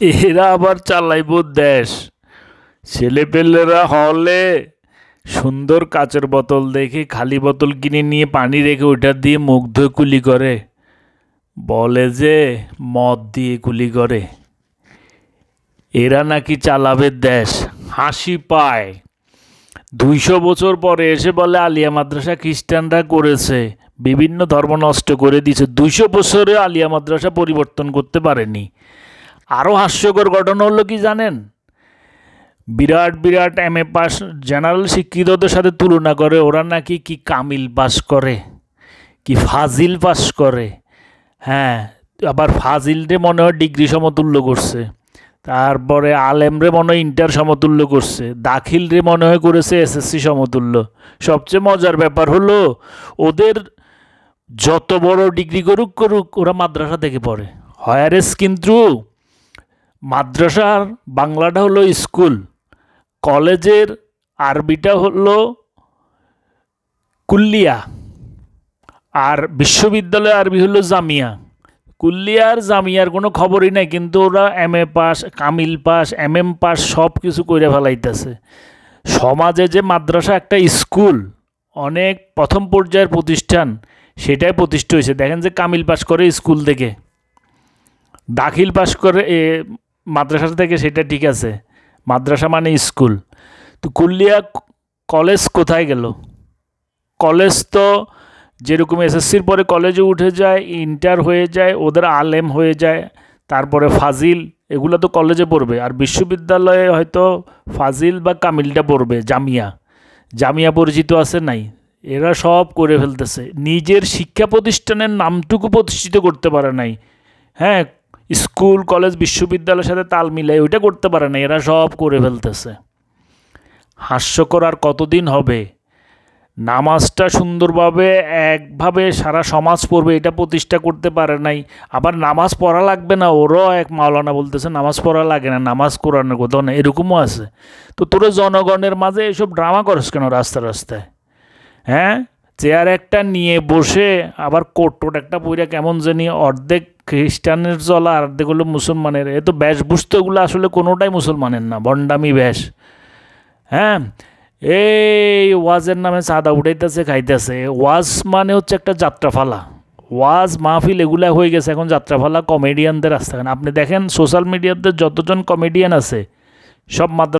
এরা আবার চালাইব দেশ। ছেলেপেলেরা হলে সুন্দর কাচের বোতল দেখে খালি বোতল কিনে নিয়ে পানি রেখে ওইটা দিয়ে মুখ ধুয়ে কুলি করে, বলে যে মদ দিয়ে কুলি করে। এরা নাকি চালাবে দেশ, হাসি পায়। 200 বছর পরে এসে বলে আলিয়া মাদ্রাসা খ্রিস্টানরা করেছে, বিভিন্ন ধর্ম নষ্ট করে দিয়েছে। 200 বছরে আলিয়া মাদ্রাসা পরিবর্তন করতে পারেনি। আরও হাস্যকর ঘটনা হলো কি জানেন, বিরাট বিরাট এমএ পাস জেনারেল শিক্ষিতদের সাথে তুলনা করে ওরা নাকি কি কামিল পাস করে, কি ফাজিল পাস করে। হ্যাঁ, আবার ফাজিলরে মনে হয় ডিগ্রি সমতুল্য করছে, তারপরে আলেমরে মনে হয় ইন্টার সমতুল্য করছে, দাখিলরে মনে হয় করেছে এসএসসি সমতুল্য। সবচেয়ে মজার ব্যাপার হলো ওদের যত বড় ডিগ্রি করুক করুক ওরা মাদ্রাসা থেকে পড়ে। হয়ারেস কিন্তু মাদ্রাসার বাংলাটা হলো স্কুল, কলেজের আরবিটা হলো কুল্লিয়া, আর বিশ্ববিদ্যালয়ের আরবি হলো জামিয়া। কুল্লিয়ার জামিয়ার কোনো খবরই নাই, কিন্তু ওরা এমএ পাস, কামিল পাস, এমএম পাস সব কিছু করে ফেলাইতেছে। সমাজে যে মাদ্রাসা একটা স্কুল, অনেক প্রথম পর্যায়ের প্রতিষ্ঠান, সেটাই প্রতিষ্ঠা হয়েছে। দেখেন যে কামিল পাস করে স্কুল থেকে, দাখিল পাস করে মাদ্রাসা থেকে, সেটা ঠিক আছে, মাদ্রাসা মানে স্কুল। তো কুল্লিয়া কলেজ কোথায় গেল? কলেজ তো যেরকম এসএসসির পরে কলেজে উঠে যায়, ইন্টার হয়ে যায়, ওদের আলেম হয়ে যায়, তারপরে ফাজিল, এগুলো তো কলেজে পড়বে। আর বিশ্ববিদ্যালয়ে হয়তো ফাজিল বা কামিলটা পড়বে। জামিয়া, জামিয়া পরিচিত আছে নাই? এরা সব করে ফেলতেছে, নিজের শিক্ষা প্রতিষ্ঠানের নামটুকু প্রতিষ্ঠিত করতে পারে নাই। হ্যাঁ, স্কুল কলেজ বিশ্ববিদ্যালয়ের সাথে তাল মিলাই ওইটা করতে পারে না, এরা সব করে ফেলতেছে। হাস্যকর আর কতদিন হবে? নামাজটা সুন্দরভাবে একভাবে সারা সমাজ পড়বে এটা প্রতিষ্ঠা করতে পারে নাই। আবার নামাজ পড়া লাগবে না, ওরাও এক মাওলানা বলতেছে নামাজ পড়া লাগে না, নামাজ কোরআনের কোথাও না, এরকমও আছে। তো তোরা জনগণের মাঝে এসব ড্রামা করস কেন রাস্তায় রাস্তায়? হ্যাঁ, চেয়ার একটা নিয়ে বসে আবার কোট টোট একটা পইরা কেমন জানি অর্ধেক খ্রিস্টানের চলা আর অর্ধেক হলো মুসলমানের। এ তো বেশভূষা এগুলো আসলে কোনোটাই মুসলমানের না, ভণ্ডামি বেশ। হ্যাঁ, এই ওয়াজের নামে চাঁদা উঠাইতেছে, খাইতেছে। ওয়াজ মানে হচ্ছে একটা যাত্রাপালা, ওয়াজ মাহফিল এগুলা হয়ে গেছে এখন যাত্রাপালা, কমেডিয়ানদের রাস্তাখানে। আপনি দেখেন সোশ্যাল মিডিয়াতে যতজন কমেডিয়ান আছে সব মাদ্রাসা